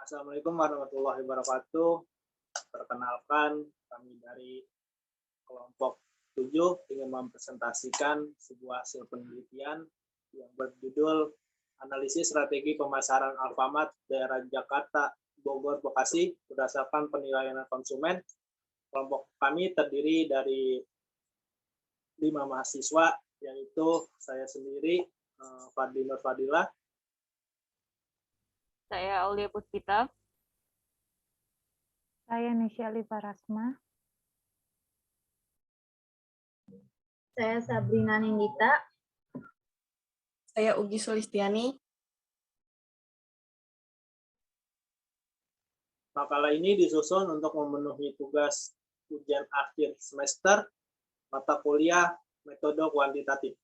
Assalamualaikum warahmatullahi wabarakatuh. Perkenalkan, kami dari kelompok 7 ingin mempresentasikan sebuah hasil penelitian yang berjudul Analisis Strategi Pemasaran Alfamart Daerah Jakarta, Bogor, Bekasi berdasarkan penilaian konsumen. Kelompok kami terdiri dari 5 mahasiswa, yaitu saya sendiri, Fadli Nur Fadilah. Saya Aulia Puspita. Saya Nesya Liparasma. Saya Sabrina Nindita. Saya Ugi Sulistiani. Makalah ini disusun untuk memenuhi tugas ujian akhir semester mata kuliah metode kuantitatif.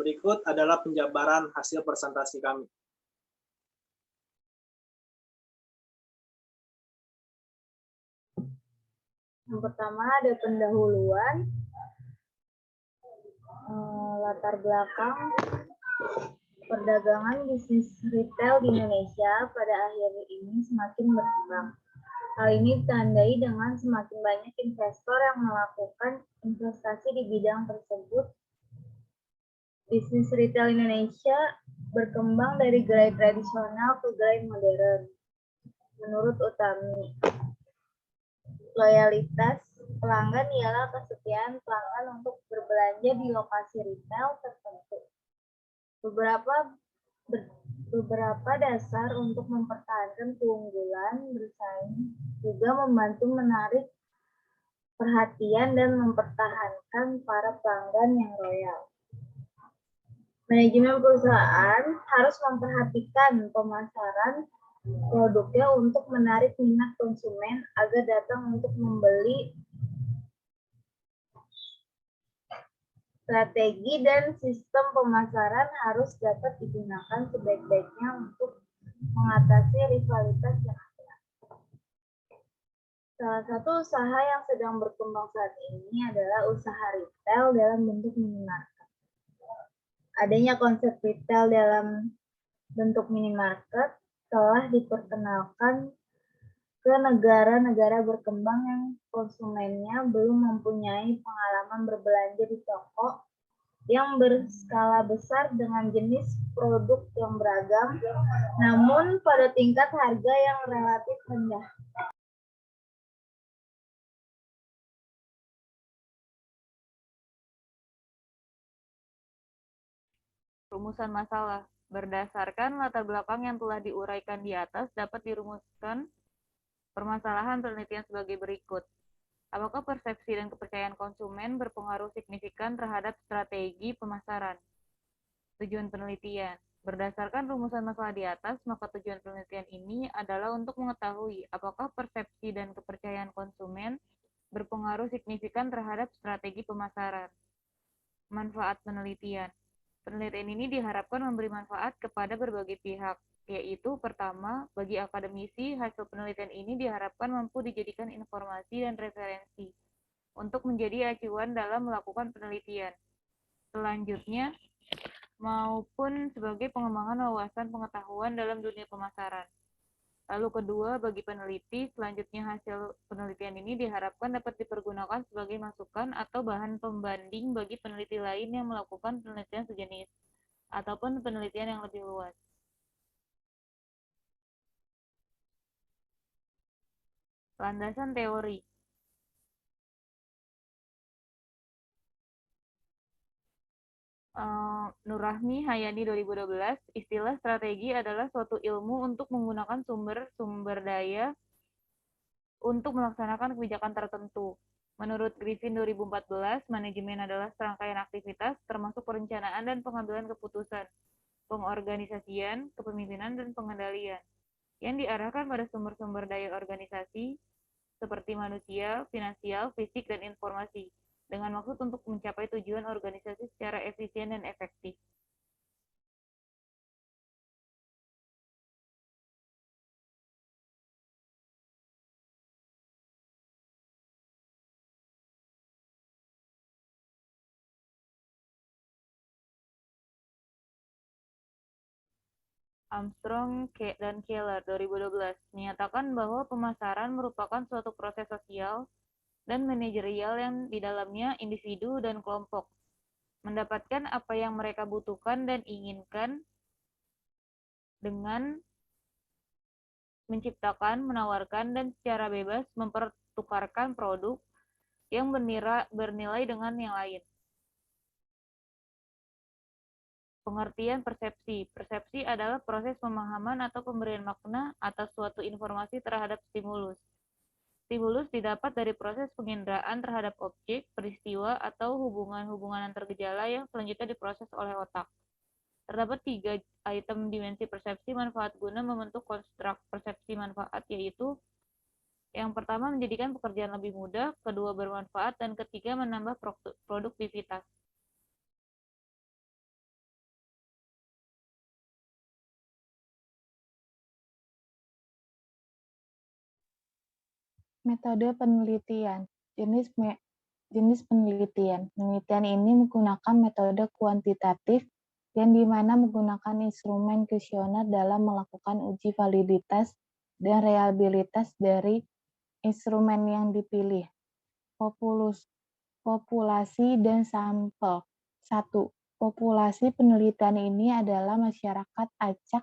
Berikut adalah penjabaran hasil presentasi kami. Yang pertama ada pendahuluan, latar belakang perdagangan bisnis retail di Indonesia pada akhir ini semakin berkembang. Hal ini ditandai dengan semakin banyak investor yang melakukan investasi di bidang tersebut. Bisnis retail Indonesia berkembang dari gerai tradisional ke gerai modern. Menurut Utami, loyalitas pelanggan ialah kesetiaan pelanggan untuk berbelanja di lokasi retail tertentu. Beberapa dasar untuk mempertahankan keunggulan bersaing juga membantu menarik perhatian dan mempertahankan para pelanggan yang loyal. Manajemen perusahaan harus memperhatikan pemasaran produknya untuk menarik minat konsumen agar datang untuk membeli. Strategi dan sistem pemasaran harus dapat digunakan sebaik-baiknya untuk mengatasi rivalitas yang ada. Salah satu usaha yang sedang berkembang saat ini adalah usaha retail dalam bentuk minimarket. Adanya konsep retail dalam bentuk minimarket telah diperkenalkan ke negara-negara berkembang yang konsumennya belum mempunyai pengalaman berbelanja di toko yang berskala besar dengan jenis produk yang beragam, namun pada tingkat harga yang relatif rendah. Rumusan masalah. Berdasarkan latar belakang yang telah diuraikan di atas, dapat dirumuskan permasalahan penelitian sebagai berikut. Apakah persepsi dan kepercayaan konsumen berpengaruh signifikan terhadap strategi pemasaran? Tujuan penelitian. Berdasarkan rumusan masalah di atas, maka tujuan penelitian ini adalah untuk mengetahui apakah persepsi dan kepercayaan konsumen berpengaruh signifikan terhadap strategi pemasaran. Manfaat penelitian. Penelitian ini diharapkan memberi manfaat kepada berbagai pihak, yaitu pertama, bagi akademisi, hasil penelitian ini diharapkan mampu dijadikan informasi dan referensi untuk menjadi acuan dalam melakukan penelitian. Selanjutnya, maupun sebagai pengembangan wawasan pengetahuan dalam dunia pemasaran. Lalu kedua, bagi peneliti, selanjutnya hasil penelitian ini diharapkan dapat dipergunakan sebagai masukan atau bahan pembanding bagi peneliti lain yang melakukan penelitian sejenis, ataupun penelitian yang lebih luas. Landasan teori. Nurrahmi Hayani 2012, istilah strategi adalah suatu ilmu untuk menggunakan sumber daya untuk melaksanakan kebijakan tertentu. Menurut Griffin 2014, manajemen adalah serangkaian aktivitas termasuk perencanaan dan pengambilan keputusan, pengorganisasian, kepemimpinan, dan pengendalian yang diarahkan pada sumber-sumber daya organisasi seperti manusia, finansial, fisik, dan informasi dengan maksud untuk mencapai tujuan organisasi secara efisien dan efektif. Armstrong dan Keller 2012 menyatakan bahwa pemasaran merupakan suatu proses sosial dan manajerial yang di dalamnya individu dan kelompok mendapatkan apa yang mereka butuhkan dan inginkan dengan menciptakan, menawarkan, dan secara bebas mempertukarkan produk yang bernilai dengan yang lain. Pengertian persepsi. Persepsi adalah proses pemahaman atau pemberian makna atas suatu informasi terhadap stimulus. Stimulus didapat dari proses penginderaan terhadap objek, peristiwa, atau hubungan-hubungan antar gejala yang selanjutnya diproses oleh otak. Terdapat 3 item dimensi persepsi manfaat guna membentuk konstruk persepsi manfaat, yaitu yang pertama menjadikan pekerjaan lebih mudah, kedua bermanfaat, dan ketiga menambah produktivitas. Metode penelitian. Jenis penelitian. Penelitian ini menggunakan metode kuantitatif yang dimana menggunakan instrumen kuesioner dalam melakukan uji validitas dan reliabilitas dari instrumen yang dipilih. Populasi dan sampel. 1. Populasi penelitian ini adalah masyarakat acak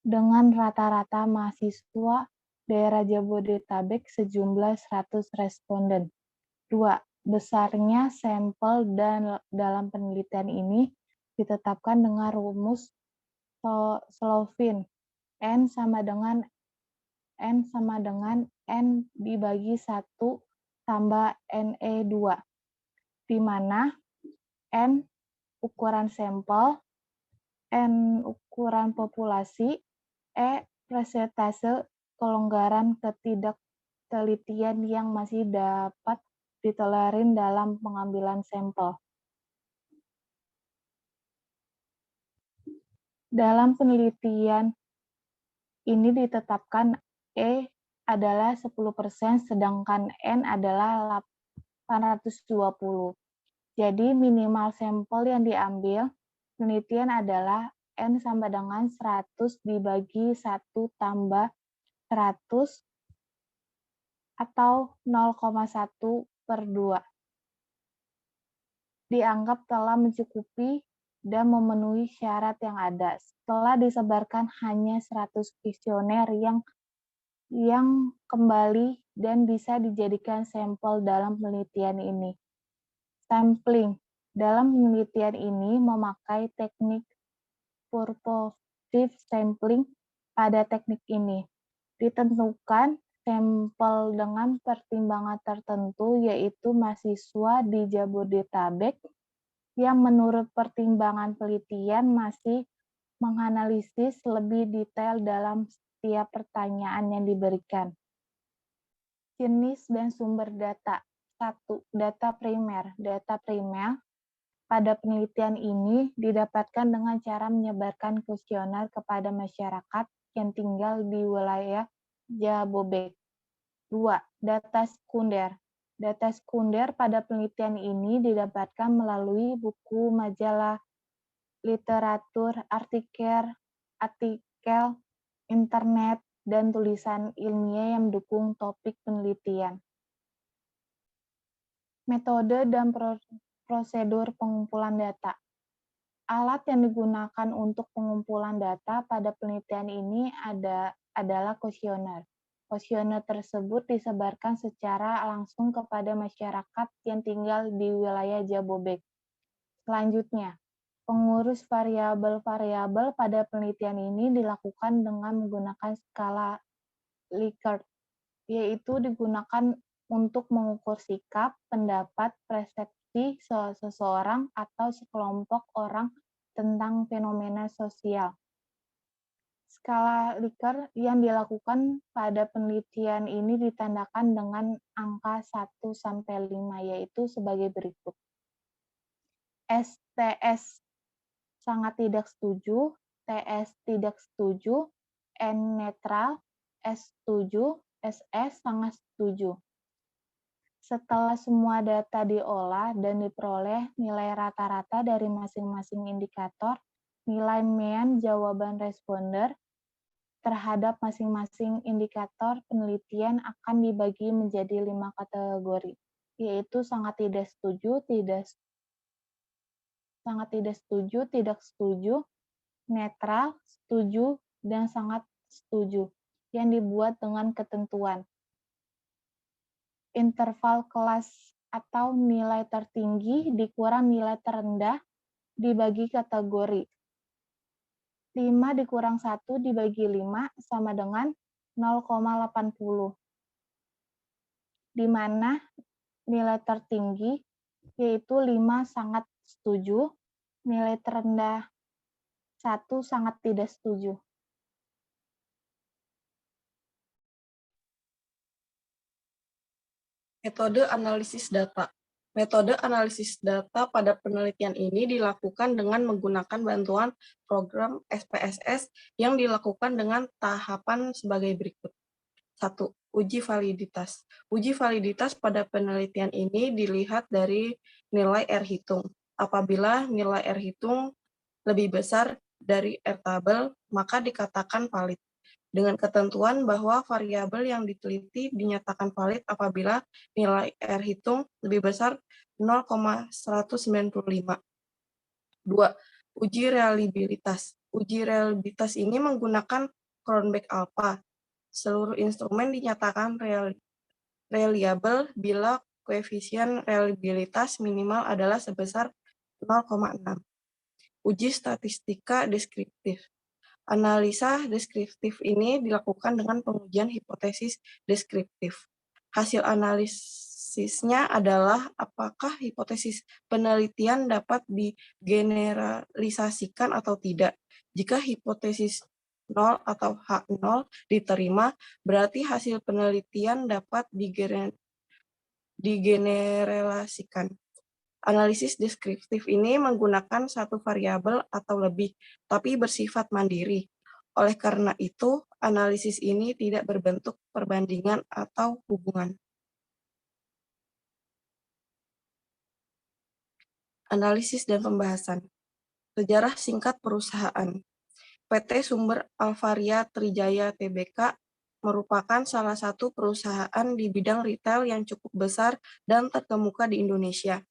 dengan rata-rata mahasiswa daerah Jabodetabek sejumlah 100 responden. 2. Besarnya sampel dan dalam penelitian ini ditetapkan dengan rumus Slovin. N sama dengan N dibagi 1 tambah NE2, di mana N ukuran sampel, N ukuran populasi, E persentase kelonggaran ketidaktelitian yang masih dapat ditolerir dalam pengambilan sampel. Dalam penelitian ini ditetapkan E adalah 10%, sedangkan N adalah 820. Jadi minimal sampel yang diambil penelitian adalah N sama dengan 100 dibagi 1 tambah 100 atau 0,1/2. Dianggap telah mencukupi dan memenuhi syarat yang ada. Setelah disebarkan hanya 100 kuesioner yang kembali dan bisa dijadikan sampel dalam penelitian ini. Sampling. Dalam penelitian ini memakai teknik purposive sampling. Pada teknik ini ditentukan sampel dengan pertimbangan tertentu, yaitu mahasiswa di Jabodetabek yang menurut pertimbangan penelitian masih menganalisis lebih detail dalam setiap pertanyaan yang diberikan. Jenis dan sumber data. 1. Data primer. Data primer pada penelitian ini didapatkan dengan cara menyebarkan kuesioner kepada masyarakat yang tinggal di wilayah Jabodebek. 2. Data sekunder. Data sekunder pada penelitian ini didapatkan melalui buku, majalah, literatur, artikel, internet, dan tulisan ilmiah yang mendukung topik penelitian. Metode dan prosedur pengumpulan data. Alat yang digunakan untuk pengumpulan data pada penelitian ini adalah kuesioner. Kuesioner tersebut disebarkan secara langsung kepada masyarakat yang tinggal di wilayah Jabodebek. Selanjutnya, pengurus variabel-variabel pada penelitian ini dilakukan dengan menggunakan skala Likert, yaitu digunakan untuk mengukur sikap, pendapat, persepsi seseorang atau sekelompok orang tentang fenomena sosial. Skala Likert yang dilakukan pada penelitian ini ditandakan dengan angka 1-5, yaitu sebagai berikut. STS sangat tidak setuju, TS tidak setuju, N netral, S setuju, SS sangat setuju. Setelah semua data diolah dan diperoleh nilai rata-rata dari masing-masing indikator, Nilai mean jawaban responder terhadap masing-masing indikator penelitian akan dibagi menjadi 5 kategori, yaitu sangat tidak setuju, tidak setuju, netral, setuju, dan sangat setuju, yang dibuat dengan ketentuan. Interval kelas atau nilai tertinggi dikurang nilai terendah dibagi kategori. 5 dikurang 1 dibagi 5 sama dengan 0,80. Di mana nilai tertinggi yaitu 5 sangat setuju, nilai terendah 1 sangat tidak setuju. Metode analisis data. Metode analisis data pada penelitian ini dilakukan dengan menggunakan bantuan program SPSS yang dilakukan dengan tahapan sebagai berikut. 1. Uji validitas. Uji validitas pada penelitian ini dilihat dari nilai R hitung. Apabila nilai R hitung lebih besar dari R tabel, maka dikatakan valid. Dengan ketentuan bahwa variabel yang diteliti dinyatakan valid apabila nilai R hitung lebih besar 0,195. 2. Uji reliabilitas. Uji reliabilitas ini menggunakan Cronbach alpha. Seluruh instrumen dinyatakan reliable bila koefisien reliabilitas minimal adalah sebesar 0,6. Uji statistika deskriptif. Analisa deskriptif ini dilakukan dengan pengujian hipotesis deskriptif. Hasil analisisnya adalah apakah hipotesis penelitian dapat digeneralisasikan atau tidak. Jika hipotesis 0 atau H0 diterima, berarti hasil penelitian dapat digeneralisasikan. Analisis deskriptif ini menggunakan satu variabel atau lebih, tapi bersifat mandiri. Oleh karena itu, analisis ini tidak berbentuk perbandingan atau hubungan. Analisis dan pembahasan. Sejarah singkat perusahaan. PT Sumber Alvaria Trijaya Tbk merupakan salah satu perusahaan di bidang retail yang cukup besar dan terkemuka di Indonesia.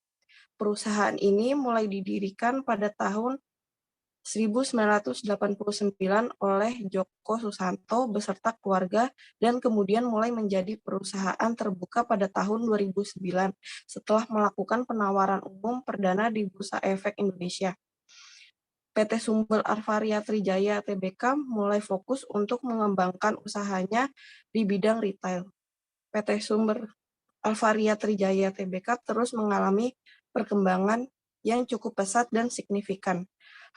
Perusahaan ini mulai didirikan pada tahun 1989 oleh Joko Susanto beserta keluarga dan kemudian mulai menjadi perusahaan terbuka pada tahun 2009 setelah melakukan penawaran umum perdana di Bursa Efek Indonesia. PT Sumber Alvaria Trijaya Tbk mulai fokus untuk mengembangkan usahanya di bidang retail. PT Sumber Alvaria Trijaya Tbk terus mengalami perkembangan yang cukup pesat dan signifikan.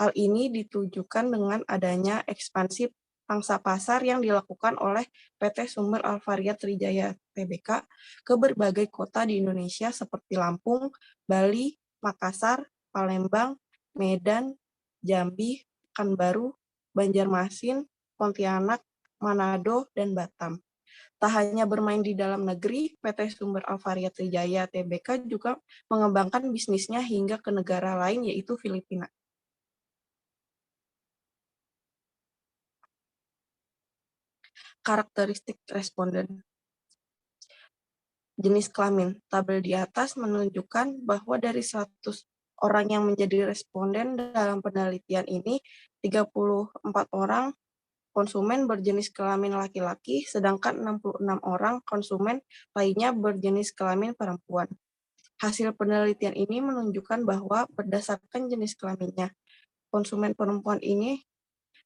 Hal ini ditujukan dengan adanya ekspansi pangsa pasar yang dilakukan oleh PT Sumber Alvaria Trijaya Tbk ke berbagai kota di Indonesia seperti Lampung, Bali, Makassar, Palembang, Medan, Jambi, Pekanbaru, Banjarmasin, Pontianak, Manado, dan Batam. Tak hanya bermain di dalam negeri, PT Sumber Alvaria Trijaya Tbk juga mengembangkan bisnisnya hingga ke negara lain yaitu Filipina. Karakteristik responden. Jenis kelamin. Tabel di atas menunjukkan bahwa dari 100 orang yang menjadi responden dalam penelitian ini, 34 orang konsumen berjenis kelamin laki-laki, sedangkan 66 orang konsumen lainnya berjenis kelamin perempuan. Hasil penelitian ini menunjukkan bahwa berdasarkan jenis kelaminnya, konsumen perempuan ini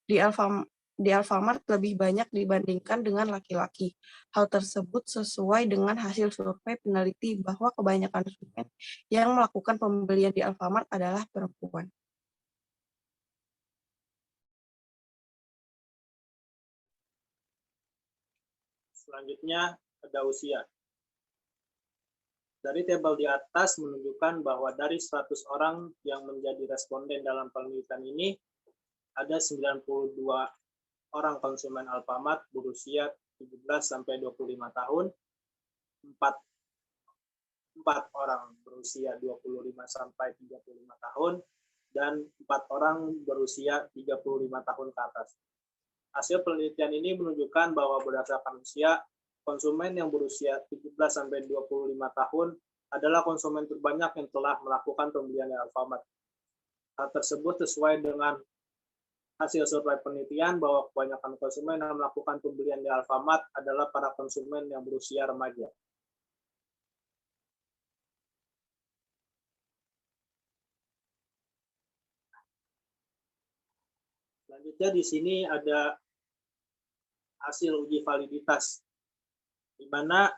di Alfamart lebih banyak dibandingkan dengan laki-laki. Hal tersebut sesuai dengan hasil survei peneliti bahwa kebanyakan konsumen yang melakukan pembelian di Alfamart adalah perempuan. Selanjutnya ada usia. Dari tabel di atas menunjukkan bahwa dari 100 orang yang menjadi responden dalam penelitian ini, ada 92 orang konsumen Alfamart berusia 17-25 tahun, 4 orang berusia 25-35 tahun, dan 4 orang berusia 35 tahun ke atas. Hasil penelitian ini menunjukkan bahwa berdasarkan usia, konsumen yang berusia 17-25 tahun adalah konsumen terbanyak yang telah melakukan pembelian di Alfamart. Hal tersebut sesuai dengan hasil survei penelitian bahwa kebanyakan konsumen yang melakukan pembelian di Alfamart adalah para konsumen yang berusia remaja. Selanjutnya di sini ada hasil uji validitas, di mana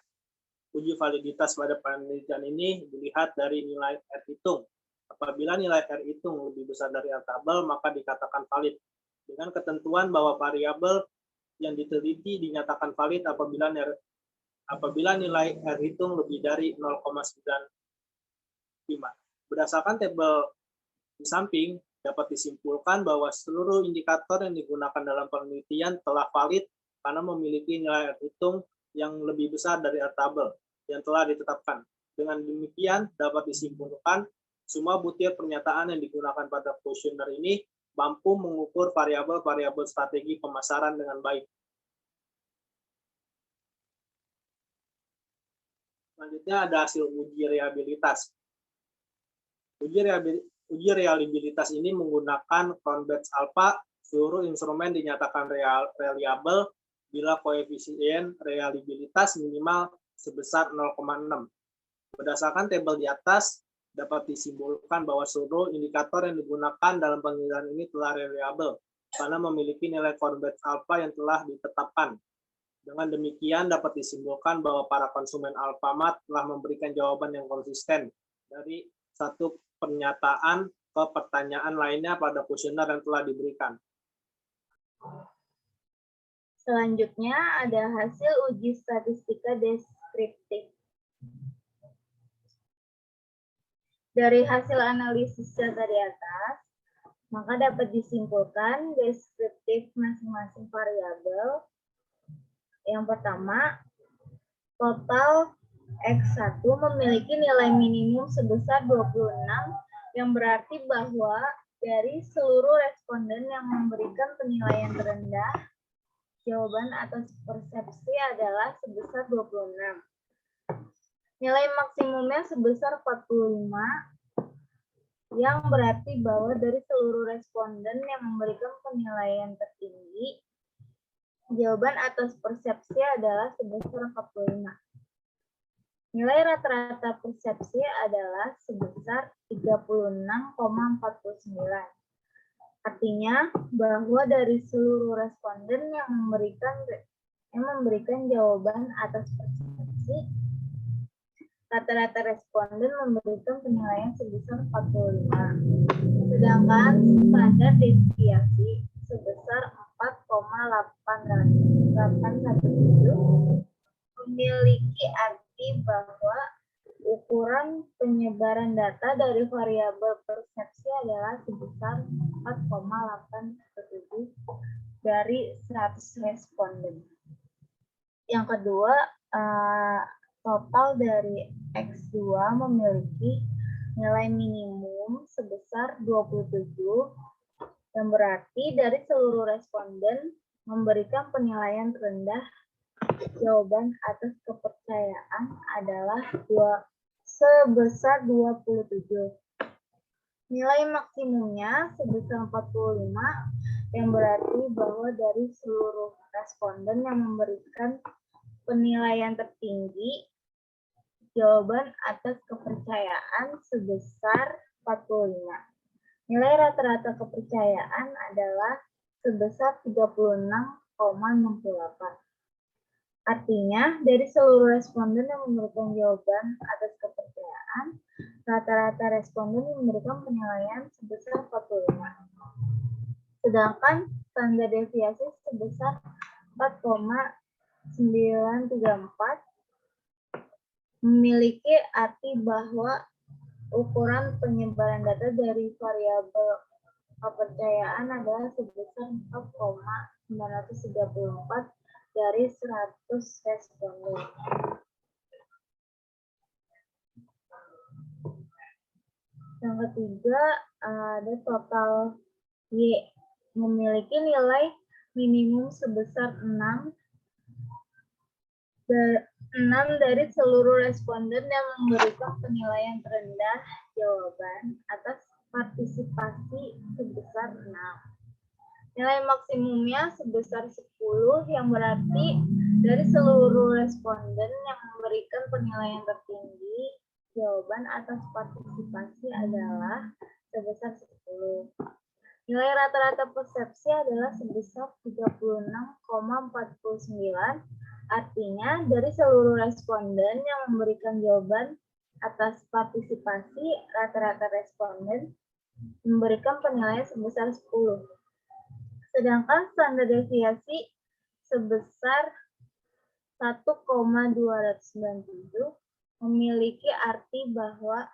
uji validitas pada penelitian ini dilihat dari nilai R hitung. Apabila nilai R hitung lebih besar dari R tabel, maka dikatakan valid. Dengan ketentuan bahwa variabel yang diteliti dinyatakan valid apabila nilai R hitung lebih dari 0,95. Berdasarkan tabel di samping, dapat disimpulkan bahwa seluruh indikator yang digunakan dalam penelitian telah valid karena memiliki nilai R hitung yang lebih besar dari R tabel yang telah ditetapkan. Dengan demikian, dapat disimpulkan semua butir pernyataan yang digunakan pada kuesioner ini mampu mengukur variabel-variabel strategi pemasaran dengan baik. Selanjutnya ada hasil uji reliabilitas. Uji reliabilitas ini menggunakan Cronbach's alpha. Seluruh instrumen dinyatakan reliable bila koefisien reliabilitas minimal sebesar 0,6. Berdasarkan tabel di atas, dapat disimpulkan bahwa seluruh indikator yang digunakan dalam penilaian ini telah reliable karena memiliki nilai Cronbach's alpha yang telah ditetapkan. Dengan demikian dapat disimpulkan bahwa para konsumen Alfamart telah memberikan jawaban yang konsisten dari satu pernyataan ke pertanyaan lainnya pada kuesioner yang telah diberikan. Selanjutnya ada hasil uji statistika deskriptif. Dari hasil analisis data di atas, maka dapat disimpulkan deskriptif masing-masing variabel. Yang pertama, total X1 memiliki nilai minimum sebesar 26, yang berarti bahwa dari seluruh responden yang memberikan penilaian terendah, jawaban atas persepsi adalah sebesar 26. Nilai maksimumnya sebesar 45, yang berarti bahwa dari seluruh responden yang memberikan penilaian tertinggi, jawaban atas persepsi adalah sebesar 45. Nilai rata-rata persepsi adalah sebesar 36,49. Artinya bahwa dari seluruh responden yang memberikan jawaban atas persepsi, rata-rata responden memberikan penilaian sebesar 45. Sedangkan standar deviasi sebesar 4,817 memiliki arti bahwa ukuran penyebaran data dari variabel persepsi adalah sebesar 4,817 dari 100 responden. Yang kedua, total dari X2 memiliki nilai minimum sebesar 27, yang berarti dari seluruh responden memberikan penilaian terendah, jawaban atas kepercayaan adalah sebesar 27. Nilai maksimumnya sebesar 45, yang berarti bahwa dari seluruh responden yang memberikan penilaian tertinggi, jawaban atas kepercayaan sebesar 45. Nilai rata-rata kepercayaan adalah sebesar 36,68. Artinya, dari seluruh responden yang memberikan jawaban atas kepercayaan, rata-rata responden memberikan penilaian sebesar 45. Sedangkan standar deviasi sebesar 4,934 memiliki arti bahwa ukuran penyebaran data dari variabel kepercayaan adalah sebesar 4,934 dari 100 responden. Yang ketiga, ada total Y memiliki nilai minimum sebesar 6 dari seluruh responden yang memberikan penilaian terendah jawaban atas partisipasi sebesar 6. Nilai maksimumnya sebesar 10 yang berarti dari seluruh responden yang memberikan penilaian tertinggi jawaban atas partisipasi adalah sebesar 10. Nilai rata-rata persepsi adalah sebesar 36,49. Artinya, dari seluruh responden yang memberikan jawaban atas partisipasi, rata-rata responden memberikan penilaian sebesar 10. Sedangkan standar deviasi sebesar 1,297 memiliki arti bahwa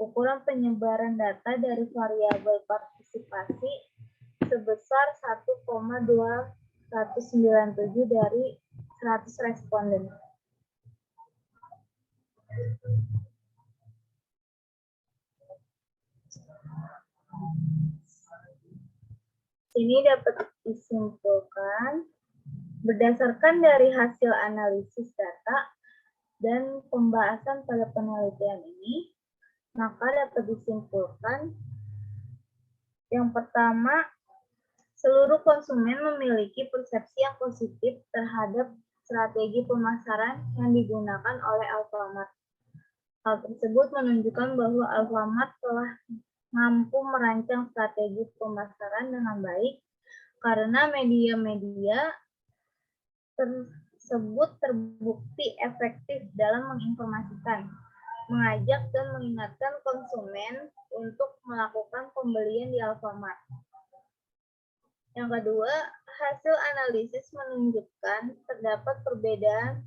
ukuran penyebaran data dari variabel partisipasi sebesar 1,297 dari 100 responden. Ini dapat disimpulkan berdasarkan dari hasil analisis data dan pembahasan pada penelitian ini, maka dapat disimpulkan yang pertama, seluruh konsumen memiliki persepsi yang positif terhadap strategi pemasaran yang digunakan oleh Alfamart. Hal tersebut menunjukkan bahwa Alfamart telah mampu merancang strategi pemasaran dengan baik karena media-media tersebut terbukti efektif dalam menginformasikan, mengajak dan mengingatkan konsumen untuk melakukan pembelian di Alfamart. Yang kedua, hasil analisis menunjukkan terdapat perbedaan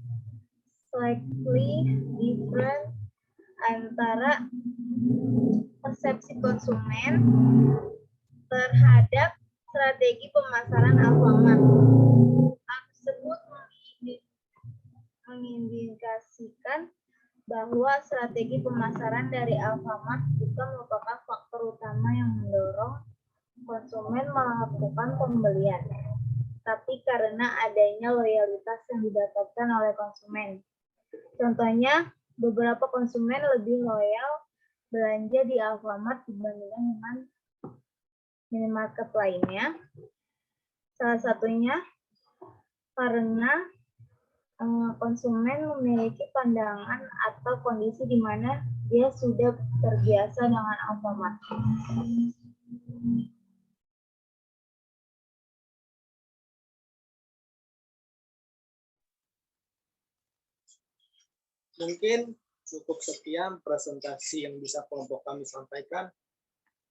slightly different antara persepsi konsumen terhadap strategi pemasaran Alfamart. Hal tersebut mengindikasikan bahwa strategi pemasaran dari Alfamart bukan merupakan faktor utama yang mendorong konsumen melakukan pembelian, tapi karena adanya loyalitas yang didapatkan oleh konsumen. Contohnya, beberapa konsumen lebih loyal belanja di Alfamart dibandingkan dengan minimarket lainnya. Salah satunya karena konsumen memiliki pandangan atau kondisi di mana dia sudah terbiasa dengan Alfamart. Mungkin cukup sekian presentasi yang bisa kelompok kami sampaikan.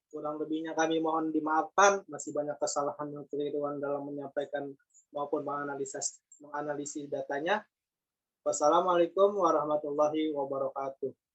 Kurang lebihnya kami mohon dimaafkan, masih banyak kesalahan dan keliruan dalam menyampaikan maupun menganalisis datanya. Wassalamualaikum warahmatullahi wabarakatuh.